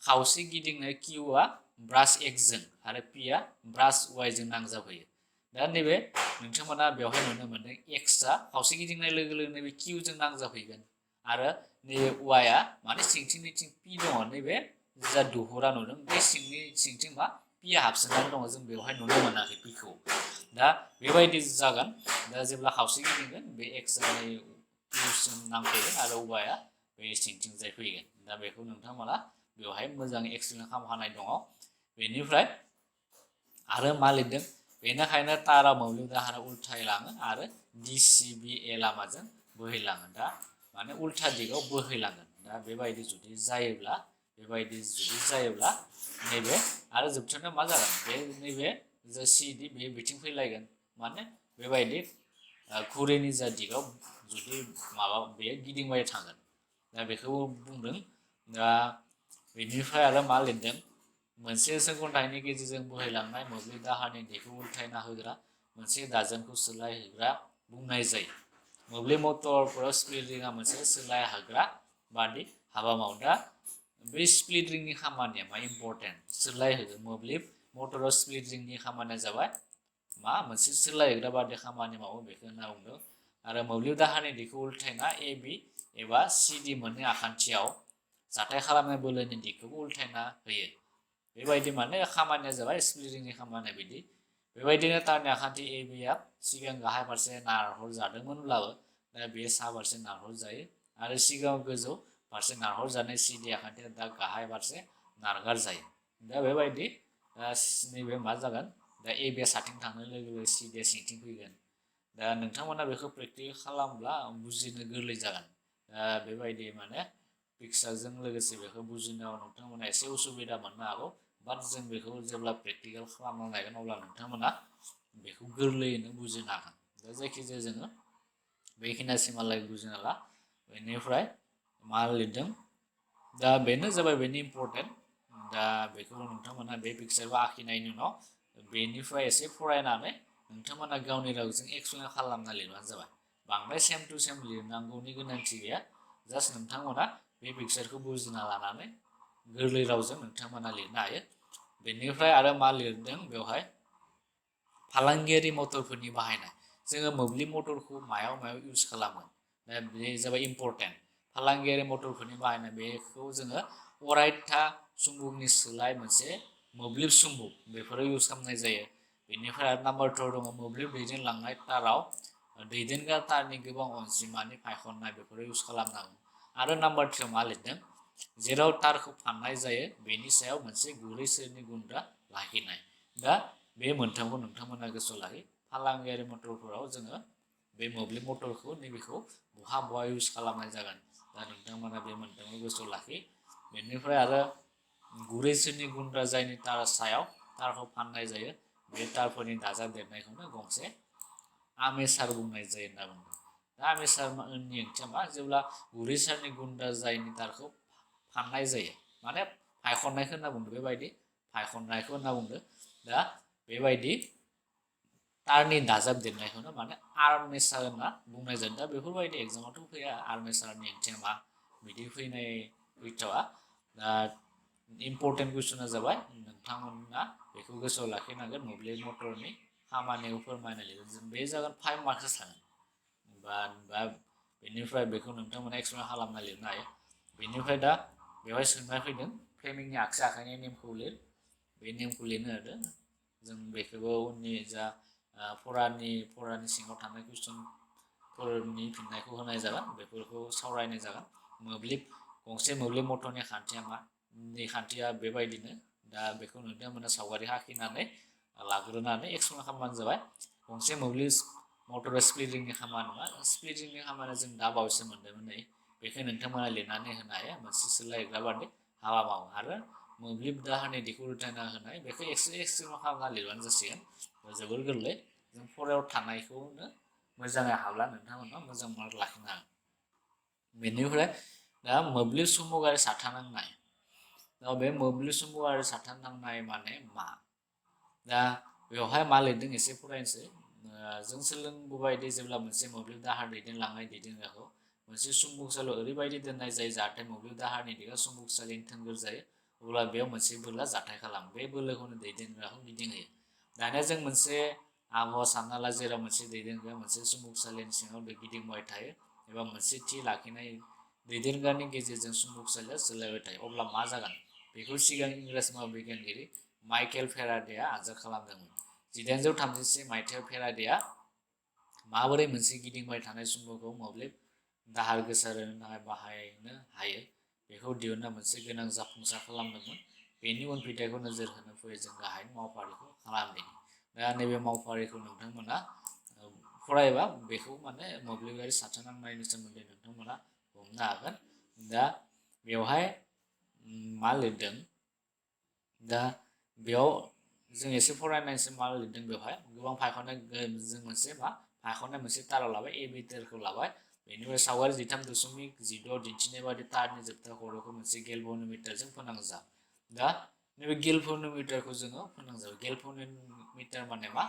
खावसे गिदिंनाय किउआ ब्रास एक्सजों आरो पिआ ब्रास वाइजों नांजाबहैयो। दा नैबे नोंथांमोना बेवहाय नुनो मोनदों एक्सआ खावसे गिदिंनाय लोगो लोगो नैबे किउजों नांजाबहैगोन आरो नैबे वाइआ माने सिंथिं पि दङ नैबे जा दुहुरा नुदों बे सिंथिं मा पिआ हाबसोनानै दङ जों बेवहाय नुनो मोनाखै पिखौ। दा बेबायदि जागोन दा जेब्ला खावसे गिदिंगोन बे एक्सआ पिउसिम नांफैगोन आरो वाइआ बे सिंथिंजाय फैगोन। दा बेखौ नोंथांमोना बेवहाय मोजाङै एक्सप्लेन खालामखानाय दङ। बेनिफ्राय आरो मा लिरदों बेनिखायनो तारा मोब्लिब दाहारा उल्थायै लाङो आरो DCBA लामाजों बोहैलाङो। दा माने उल्था दिगाव बोहैलांगोन। दा बेबायदि जुदि जायोब्ला नैबे आरो जोबथारनायाव मा जागोन बे नैबे जा CD बे बिथिं फैलायगोन माने बेबायदि खुरैनि जा दिगाव जुदि बेयो गिदिंबाय थागोन। दा बेखौ बुंदों। दा बेनिफ्राय आरो मा लिरदों मोनसे सोरखन्थाइनि गेजेरजों बोहैलांनाय मोब्लिब दाहारनि दिगखौ उल्थायना होग्रा मोनसे दाजेमखौ सोलायहोग्रा बुंनाय जायो। मोब्लिब मटरफोराव स्प्लिट रिंआ मोनसे सोलायहोग्रा बादि हाबा मावो। दा बे स्प्लिट रिंनि खामानिया मा इम्परटेन्ट सोलायहोग्रा मोब्लिब मटराव स्प्लिट रिंनि खामानिया जाबाय मा मोनसे सोलायहोग्रा बादि खामानि मावो बेखौ होनना बुंदों। आरो मोब्लिब दाहारनि दिगखौ उल्थायना AB एबा CD मोननै आखान्थियाव जाथाय खालामनाय बोलोनि दिगखौबो उल्थायना होयो। बेबायदि माने खामानिया जाबाय स्प्लिट रिंनि खामानिया बिदि। बेबायदिनो तारनि आखान्थि ABआ सिगां गाहाय फारसे नारहरजादोंमोनब्लाबो दा बेयो सा फारसे नारहरजायो आरो सिगाङाव गोजौ फारसे नारहरजानाय CD आखान्थिया दा गाहाय फारसे नारगारजायो। दा बेबायदि नैबे मा जागोन दा ABआ साथिं थांनाय लोगो लोगो CDआ सिंथिं फैगोन। दा नोंथांमोना बेखौ प्रेक्टिस खालामब्ला बुजिनो गोरलै जागोन। दा बेबायदि माने पिक्सारजों लोगोसे बेखौ बुजिनायाव नोंथांमोना एसे उसुबिदा मोननो हागौ। बाट जों बेखौ जेब्ला प्रेक्टिकेल खालामना नायगोन अब्ला नोंथांमोना बेखौ गोरलैयैनो बुजिनो हागोन। दा जायखिजाया जोङो बेखिनिसिमहालागै बुजिना ला। बेनिफ्राय मा लिरदों, दा बेनो जाबाय बेनि इम्परटेन्ट। दा बेखौ नोंथांमोना बे पिक्सारखौ आखिनायनि उनाव बेनिफ्राय एसे फरायनानै नोंथांमोना गावनि रावजों एक्सप्लेन खालामना लिरबानो जाबाय। बांद्राय सेम टु सेम लिरनांगौनि गोनांथि गैया। जास्ट नोंथांमोना बे पिक्सारखौ बुजिना लानानै गोरलै रावजों नोंथांमोना लिरनो हायो। बेनिफ्राय आरो मा लिरदों बेवहाय, फालांगियारि मटरफोरनि बाहायनाय। जोङो मोब्लिब मटरखौ मायाव इउस खालामो, दा बे जाबाय इम्परटेन्ट। फालांगियारि मटरफोरनि बाहायनाय, बेखौ जोङो अरायथा सुम्बुकनि सोलाय मोनसे मोब्लिब सुम्बुक बेफोराव इउस खालामनाय जायो। बेनिफ्राय आरो नाम्बार 2 दङ, मोब्लिब दैदेनलांनाय ताराव दैदेनग्रा तारनि गोबां अनजिमानि फायखननाय बेफोराव इउस खालामनांगौ। आरो नाम्बार 3 मा लिरदों, जेराव तारखौ फाननाय जायो बेनि सायाव मोनसे गुरै सोरनि गुन्द्रा लाखिनाय। दा बे मोनथामखौ नोंथांमोना गोसोआव लाखि। फालांगियारि मटरफोराव जोङो बे मोब्लिब मटरखौ नैबेखौ बहा इउस खालामनाय जागोन। दा नोंथांमोना बे मोनथामखौ गोसोआव लाखि। बेनिफ्राय आरो गुरै सोरनि गुन्द्रा जायनि सायाव तारखौ फाननाय जायो, बे तारफोरनि दाजाबदेरनायखौनो गंसे आमेसार बुंनाय जायो होनना बुंदों। दा आमेसारनि ओंथिया मा, जेब्ला गुरै सारनि गुन्द्रा जायनि तारखौ फाननाय जायो, माने फायखननायखौ होनना बुंदों, बेबायदि फायखननायखौ होनना बुंदों। दा बेबायदि तारनि दाजाबदेरनायखौनो माने आर्मेसार होनना बुंनाय जायो। दा बेफोरबायदि एगजामावथ' फैया आर्मेसारनि ओंथिया मा, बिदि फैथ'आ। दा इम्परटेन्ट कुइसना जाबाय, नोंथांमोना बेखौ गोसोआव लाखिनांगोन, मोब्लिब मटरनि खामानिखौ फोरमायना लिरगोन। बे जागोन 5 मार्कस थागोन। बा बेनिफ्राय बेखौ नोंथांमोना एक्सप्लेन खालामना लिरनो हायो। बेनिफ्राय दा बेवहाय सोंनाय फैदों, फ्लेमिंनि आगसि आखाइनि नेमखौ लिर। बे नेमखौ लिरनो होदों। जों बेखौबो उननि जा फरानि सिङाव थानाय कुइसनफोरनि फिननायखौ होनाय जागोन, बेफोरखौ सावरायनाय जागोन। गंसे मोब्लिब मटरनि खान्थिया मा, खान्थिया बेबायदिनो। दा बेखौ नोंथांमोना सावगारि आखिनानै लाग्रोनानै एक्सप्लेन खालामबानो जाबाय। गंसे मोब्लिब मटरा स्प्लिट रिंनि खामानि मा, स्प्लिट रिंनि खामानिया जों दा बावैसो मोन्दोंमोन नै, बेखौ नोंथांमोना लिरनानै होनो हायो। मोनसे सोलायग्रा बादि हाबा मावो। आरो मोब्लिब दाहारनि दिगखौ उल्टायना होनाय, बेखौ एक्सप्लेन खालामना लिरबानो जासिगोन। जोबोर गोरलै। जों फरायाव थानायखौनो मोजाङै हाब्ला नोंथांमोना मोजां मार्क लाखिनो हागोन। बेनिफ्राय दा मोब्लिब सुम्बकारि साथा नांनाय। दा बे मोब्लिब सुम्बकारि साथा नांनाय माने मा? दा बेवहाय मा लिरदों एसे फरायनोसै। जों सोलोंबोबायदि जेब्ला मोनसे मोब्लिब दाहार दैदेनग्राखौ मोनसे सुम्बुकसालियाव ओरैबायदि दोननाय जायो जाहाथे मोब्लिब दाहारनि दिगा सुम्बुकसालिनि थोंगोर जायो, अब्ला बेयाव मोनसे बोला जाथाय खालामो। बे बोलोखौनो दैदेनग्राखौ गिदिंहोयो। दानिया जों मोनसे आबहावा सानना ला, जेराव मोनसे दैदेनग्राया मोनसे सुम्बुकसालिनि सिङाव गिदिंबाय थायो, एबा मोनसे थि लाखिनाय दैदेनग्रानि गेजेरजों सुम्बुकसालिया सोलायबाय थायो, अब्ला मा जागोन? बेखौ सिगां इंराज बिगियानगिरि माइकेल फेराडेआ आनजाद खालामदोंमोन। 1831 मायथाइयाव फेराडेआ माबोरै मोनसे गिदिंबाय थानाय सुम्बकखौ मोब्लिब दाहार गोसारहोनो थाखाय बाहायनो हायो, बेखौ दिहुनना मोनसे गोनां जाफुंसार खालामदोंमोन। बेनि उनफिथायखौ नोजोर होनो फैयो जों गाहायनि मावफारिखौ खालामदिनि। दा नैबे मावफारिखौ नोंथांमोना फरायबा बेखौ माने मोब्लिबारि साथा नांनायनि सोमोन्दै नोंथांमोना हमनो हागोन। दा बेवहाय मा लिरदों, दा बेयाव जों एसे फरायनायसो मा लिरदों, बेवहाय गोबां फायखनाय, जों मोनसे मोनसे ताराव लाबाय, ए मिटारखौ लाबाय। बेनिफ्राय सावगारि 13.16 दिन्थिनाय बादि तारनि जोबथा खर'खौ मोनसे गेल्भान'मिटारजों फोनांजाब। दा नैबे गेल्भान'मिटारखौ जोङो फोनांजाब। गेल्भान'मिटार माने मा?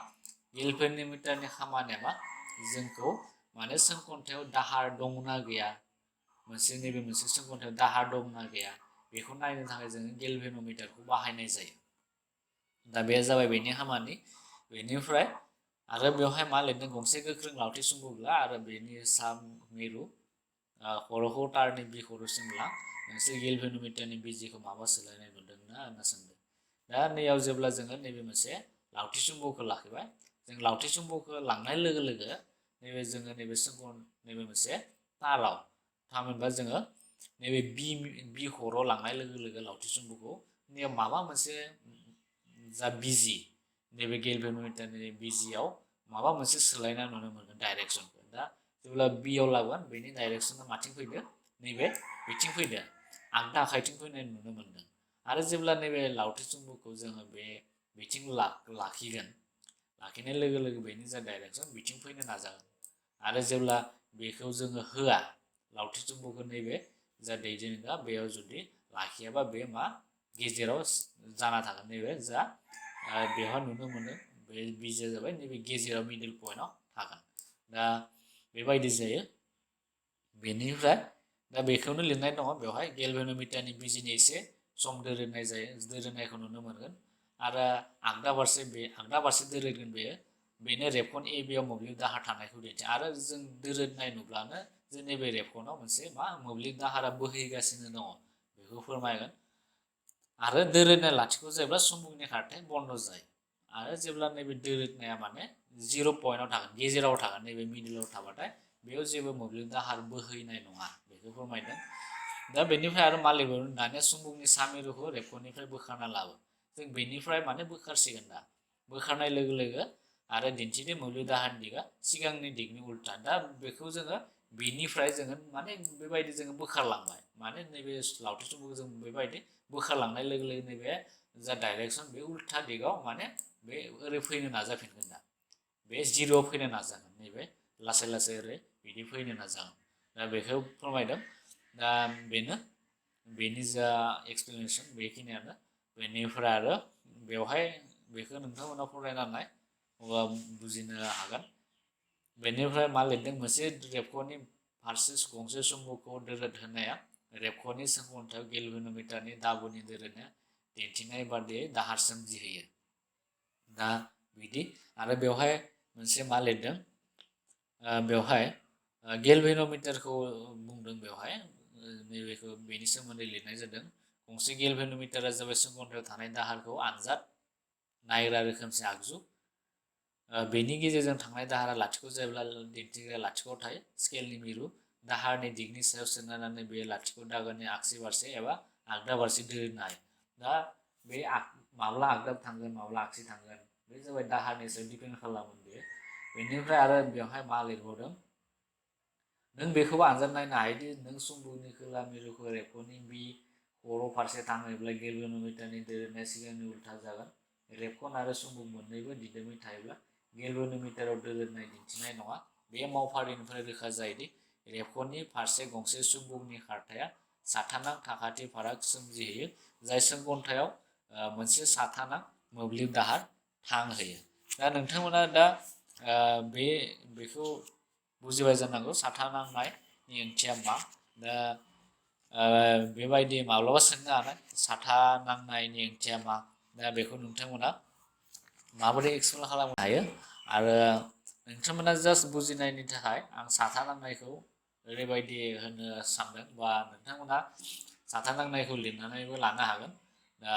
गेल्भान'मिटारनि खामानिया मा? जोंखौ माने सोंखन्थायाव दाहार दंना गैया, नैबे मोनसे सोंखन्थायाव दाहार दंना गैया, बेखौ नायनो थाखाय जोङो गेल्भान'मिटारखौ बाहायनाय जायो। दा बे जाबाय बेनि खामानि। बेनिफ्राय आरो बेवहाय मा लिरदों, गंसे गोख्रों लावथि सुम्बुक आरो बेनि सा मिरु खर'खौ तारनि बिखर'सिम लां। मोनसे गेल्भान'मिटारनि बिजिखौ माबा सोलायनाय नुदोंना होनना सोंदों। दा नैयाव जेब्ला जोङो नैबे मोनसे लावथि सुम्बुकखौ लाखिबाय, जों लावथि सुम्बुकखौ लांनाय लोगो लोगो नैबे मोनसे ताराव, थामहिनबा जोङो नैबे बि खर'आव लांनाय लोगो लोगो लावथि सुम्बुकखौ माबा मोनसे जा बिजि, नैबे गेल्भान'मिटारनि बिजियाव माबा मोनसे सोलायना नुनो मोनगोन डाइरेक्सनखौ दा जेब्ला बियाव लाबोगोन बेनि डाइरेक्सना माथिं फैदो नैबे बिथिं फैदो आगदा आखाइथिं फैनाय नुनो मोनदों आरो जेब्ला नैबे लावथि जुम्बुखौ जोङो बे बिथिं लाखिगोन लाखिनाय लोगो लोगो बेनि जा डाइरेक्सन बिथिं फैनो नाजागोन आरो जेब्ला बेखौ जोङो होआ लावथि जुम्बुखौ नैबे जा दैदेनग्रा बेयाव जुदि लाखियाबा बे मा गेजेराव जाना थागोन नैबे जा बेवहाय नुनो मोनो बे बिजिया जाबाय नैबे गेजेराव मिडिल पइन्टआव थागोन दा बेबायदि जायो बेनिफ्राय दा बेखौनो लिरनाय दङ बेवहाय गेलभेन'मिटारनि बिजिनि एसे सम दोरोदनाय जायो दोरोदनायखौ नुनो मोनगोन आरो आगदा फारसे दोरोदगोन बेयो बेनो रेबकन ए बियाव मोब्लिब दाहार थानायखौ दिन्थियो आरो जों दोरोदनाय नुब्लानो जे नैबे रेबकनाव मोनसे मा मोब्लिब दाहारा बोहैगासिनो दङ बेखौ फोरमायगोन आरो दोरोदनाय लाथिख' जायोब्ला सुम्बुकनि खारथाय बन्द जायो आरो जेब्ला नैबे दोरोदनाया माने 0 पइन्टआव थागोन गेजेराव थागोन नैबे मिडिलाव थाबाथाय बेयाव जेबो मोब्लिब दाहार बोहैनाय नङा बेखौ फोरमायदों दा बेनिफ्राय आरो मा लिरबावदों दानिया सुम्बुकनि सा मिरुखौ रेबकननिफ्राय बोखारना लाबो जों बेनिफ्राय माने बोखारसिगोन दा बोखारनाय लोगो लोगो आरो दिन्थिदो मोब्लिब दाहारनि दिगा सिगांनि दिगनि उल्था दा बेखौ जोङो बेनिफ्राय जोङो माने बेबायदि जोङो बोखारलांबाय माने नैबे लावथि जुम्बुखौ जों बेबायदि बोखारलांनाय लोगो लोगो नैबे जा डाइरेक्सन बे उल्था दिगाव माने बे ओरै फैनो नाजाफिनगोन दा बे 0 फैनो नाजागोन नैबे लासै लासै ओरै बिदि फैनो नाजागोन दा बेखौ फोरमायदों दा बेनो बेनि जा एक्सप्लेनेसन बेखिनियानो बेनिफ्राय आरो बेवहाय बेखौ नोंथांमोना फरायनानै अब्ला बुजिनो हागोन बेनिफ्राय मा लिरदों मोनसे रेबकननि फारसे गंसे जुम्बुखौ दोरोद होनाया रेबकननि सोरखन्थायाव गेलभेन'मिटारनि दाबुनि दोरोदनाया दिन्थिनाय बादियै दाहार सोमजिहोयो दा बिदि आरो बेवहाय मोनसे मा लिरदों बेवहाय गेलभेन'मिटारखौ बुंदों बेवहाय नैबेखौ बेनि सोमोन्दै लिरनाय जादों गंसे गेलभेन'मिटारा जाबाय सोरखन्थायाव थानाय दाहारखौ आनजाद नायग्रा रोखोमसे आगजु बेनि गेजेरजों थांनाय दाहारा लाथिख' जायोब्ला दिन्थिग्राया लाथिख'आव थायो स्केलनि मिरु दाहारनि दिगनि सायाव सोनारनानै बे लाथिख' दागोनि आगसि फारसे एबा आगदा फारसे दोरोदनो हायो दा बे माब्ला आगदा थांगोन माब्ला आगसि थांगोन बे जाबाय दाहारनि सायाव दिपेन्ड खालामो बेयो बेनिफ्राय आरो बेवहाय मा लिरबावदों नों बेखौबो आनजाद नायनो हायोदि नों सुम्बुकनि खोला मिरुखौ रेबकननि बि खर' फारसे थाङोब्ला गेलभेन'मिटारनि दोरोदनाया सिगांनि उल्था जागोन रेबकन आरो सुम्बुक मोननैबो दिदोमै थायोब्ला गेलभेन'मिटाराव दोरोदनाय दिन्थिनाय नङा बे मावफारिनिफ्राय रोखा जायोदि रेबकननि फारसे गंसे सुम्बुकनि खारथाया साथानां थाखाथि फाराग सोमजिहोयो जाय सोरखन्थायाव मोनसे साथानां मोब्लिब दाहार थांहोयो दा नोंथांमोना दा बेखौ बुजिबाय जानांगौ साथा नांनायनि ओंथिया मा दा बेबायदि माब्लाबा सोंनो हानाय साथा नांनायनि ओंथिया मा दा बेखौ नोंथांमोना माबोरै एक्सप्लेन खालामनो हायो आरो नोंथांमोना जास्ट बुजिनायनि थाखाय आं साथा नांनायखौ ओरैबायदि होनो सानदों बा नोंथांमोना साथा नांनायखौ लिरनानैबो लानो हागोन दा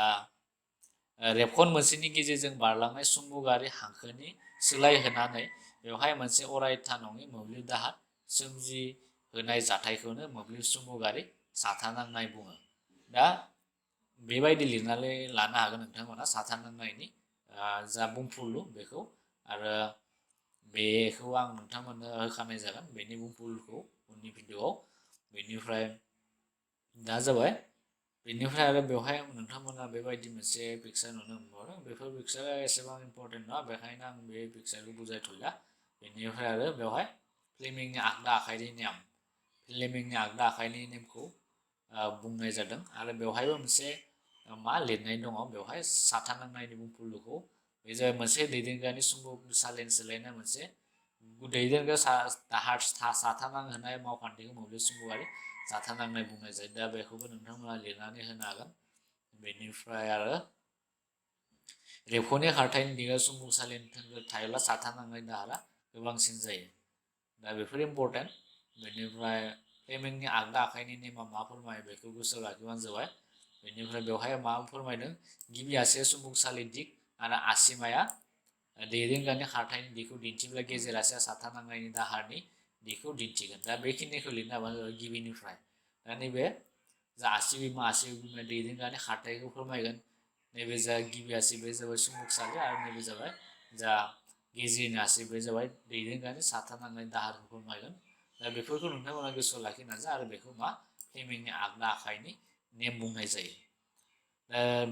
रेबकन मोनसेनि गेजेरजों बारलांनाय सुम्बुकारि हांखोनि सोलायहोनानै बेवहाय मोनसे अरायथा नङि मोब्लिब दाहार सोमजिहोनाय जाथायखौनो मोब्लिब सुम्बुकारि साथा नांनाय बुङो दा बेबायदि लिरनानै लानो हागोन नोंथांमोना साथा नांनायनि जा बुंफुरलु बेखौ आरो बेखौ आं नोंथांमोननो होखानाय जागोन बेनि बुंफुरलुखौ उननि भिडिअआव बेनिफ्राय दा जाबाय बेनिफ्राय आरो बेवहाय नोंथांमोना बेबायदि मोनसे पिक्सार नुनो मोनबावदों बेफोर पिक्सारा एसेबां इम्परटेन्ट नङा बेखायनो आं बे पिक्सारखौ बुजायथ'ला बेनिफ्राय आरो बेवहाय फ्लेमिंनि आगदा आखाइनि नेम फ्लेमिंनि आगदा आखाइनि नेमखौ बुंनाय जादों आरो बेवहायबो मोनसे मा लिरनाय दङ बेवहाय साथा नांनायनि बुंफुरलुखौ बे जाबाय मोनसे दैदेनग्रानि सुम्बुक सालेन सोलायनाय मोनसे दैदेनग्रा दाहार साथा नांहोनाय मावखान्थिखौ मोब्लिब सुम्बुकारि साथा नांनाय बुंनाय जायो दा बेखौबो नोंथांमोना लिरनानै होनो हागोन बेनिफ्राय आरो रेबकननि खारथायनि दिगा सुम्बुक सालेन थोंगोर थायोब्ला साथा नांनाय दाहारा गोबांसिन जायो दा बेफोर इम्परटेन्ट बेनिफ्राय फ्लेमिंनि आगदा आखाइनि नेमा मा फोरमायो बेखौ गोसोआव लाखिबानो जाबाय बेनिफ्राय बेवहाय मा फोरमायदों गिबि आसिया सुम्बुकसालि दिग आरो आसिमाया दैदेनग्रानि खारथायनि दिगखौ दिन्थिब्ला गेजेर आसिया साथा नांनायनि दाहारनि दिगखौ दिन्थिगोन दा बेखिनिखौ लिरनो हाबानो जाबाय गिबिनिफ्राय दा नैबे जा आसि बिमा दैदेनग्रानि खारथायखौ फोरमायगोन नैबे जा गिबि आसि बे जाबाय सुम्बुकसालि आरो नैबे जाबाय जा गेजेरनि आसि बे जाबाय दैदेनग्रानि साथा नांनाय दाहारखौ फोरमायगोन दा बेफोरखौ नोंथांमोना गोसोआव लाखिनो नाजा आरो बेखौ मा पेमेन्टनि आगदा आखाइनि नेम बुंनाय जायो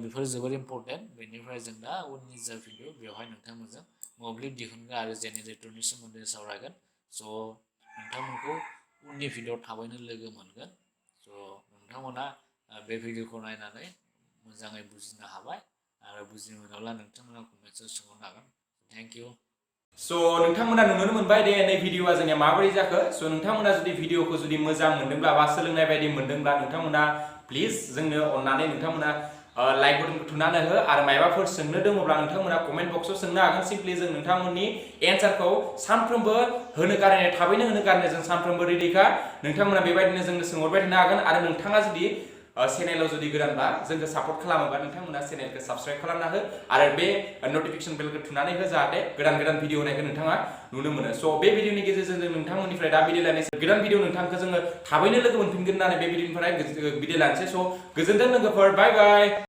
बेफोर जोबोर इम्पर्टेन्ट बेनिफ्राय जों दा उननि जा भिडिअ बेवहाय नोंथांमोनजों मोब्लिब दिहुनग्रा आरो जेनेरेटरनि सोमोन्दै सावरायगोन स' नोंथांमोनखौ उननि भिडिअ थाबैनो लोगो मोनगोन स' नोंथांमोना बे भिडिअखौ नायनानै मोजाङै बुजिनो हाबाय आरो बुजिनो मोनाब्ला नोंथांमोना कमेन्टआव सोंहरनो हागोन थेंक इउ स' नोंथांमोना नुनो मोनबाय दे नै भिडिअआ जोंनिया माबोरै जाखो स' नोंथांमोना जुदि भिडिअखौ जुदि मोजां मोनदोंब्ला बा सोलोंनाय बायदि मोनदोंब्ला नोंथांमोना प्लिज जोंनो अननानै नोंथांमोना लाइक बटनखौ थुनानै हो आरो मायबाफोर सोंनो दङब्ला नोंथांमोना कमेन्ट बक्सआव सोंनो हागोन सिम्पलि जों नोंथांमोननि एन्सारखौ सानफ्रोमबो होनो गारनाय थाबैनो होनो गारनाय जों सानफ्रोमबो रेडिखा नोंथांमोना बेबायदिनो जोंनो सोंहरबाय थानो हागोन आरो नोंथाङा जुदि चेनेलाव जुदि गोदानबा जोंखौ सापर्ट खालामोबा नोंथांमोना चेनेलखौ साबस्क्राइब खालामना हो आरो बे नटिफिकेसन बेलखौ थुनानै हो जाहाथे गोदान गोदान भिडिअ होनायखौ नोंथाङा नुनो मोनो स' बे भिडिअनि गेजेरजों जों नोंथांमोननिफ्राय दा बिदाय लानोसै गोदान भिडिअ नोंथांखौ जोङो थाबैनो लोगो मोनफिनगोन होननानै बे भिडिअनिफ्राय बिदाय लानोसै स' गोजोनथों लोगोफोर बाय बाय